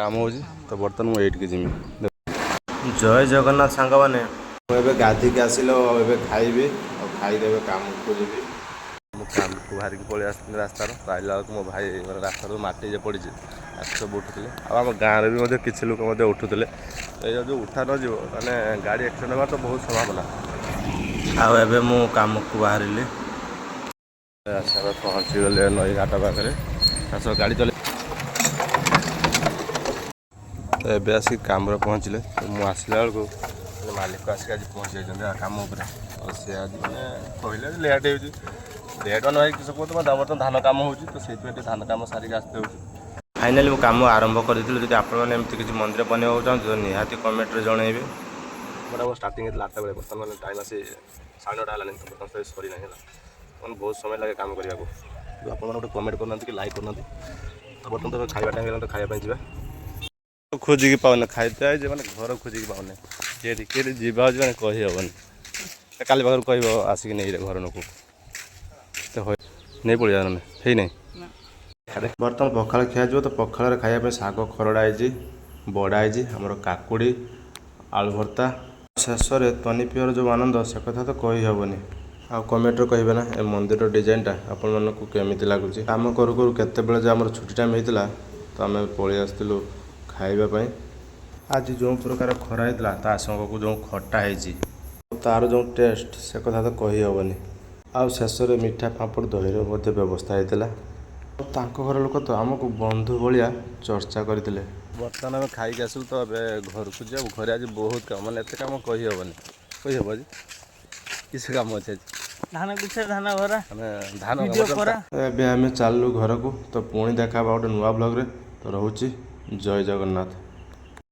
काम हो तो बर्तन मुझे जीमी। जय जगन्नाथ सांग मैंने मुझे गाधिक आसिल खाइबी और खाईदे काम को जी काम को बाहर की पलि आस रास्तार आइला बेलू मो भाई रास्तार माटी पड़ी सब उठुले आम गाँव भी किसी लोक उठुले ये जो उठा न जीव मैंने गाड़ी एक्सीडेंट होगा तो बहुत संभावना आबे मु काम को बाहर पहुँची गले नई घाट पाखे सब गाड़ी चले तो ये आसिक कम पहुँचले तो मुझे आसला बेलू मालिक आसिक आज पहुँची जाइए कम तो सी आज मैंने कहले लेट हो लेट मैंने भाई किस कहते बर्तमान धान कम हो तो से धान कम सारिक आसते हो फाइनाली कम आरंभ कर जब आपने किसी मंदिर बनवाक चाहते तो निहाती कमेंट्रे जनइबे बट वो स्टार्टिंग 8टा बेले बर्तमान टाइम आसी 9:30 है बर्तमान सरी ना है बहुत समय लगे कम करने को आप गोटे कमेंट करना कि लाइक करना तो बर्तमान तो खाଇବା टाइम तो खावाई जावा खोजिकी पाने खाइते आए मैंने घर खोजिकी पाने किए जावा मैंने कही हेनी काली पाखर कह आसिक नहीं घर लोक तो नहीं पड़ जाए है नहीं बर्तमान पखाड़ खिया तो पखाड़ खायापी शाग खरड़ा बड़ा आमर काकुड़ी आलू भर्ता शेष में तनी पियर जो आनंद से कथा तो कही हेनी आ कमेंट कहे ना ए मंदिर डिजाइनटा आपण मानक केमी लगुच कम करूँ करूँ केत आम छुट्टी टाइम होता तो आम पलि आसलु खावाई आज जो प्रकार खरा होता ता संग जो खटा है तार जो टेस्ट से कथा तो कही हेनी आ शेष में मीठा पापड़ दही व्यवस्था होता घर लोक तो आमको बंधु भाया चर्चा करते बर्तमान आम खाई आसलु तो घर को जाऊ घर आज बहुत कम मैंने एत कम कही हेनी कही हे आज किस कम अच्छे धान गुछे धान भरा धान एवं चलू घर को तो पुणी देखा गोटे नुआ ब्लॉग रे तो रोची जय जगन्नाथ।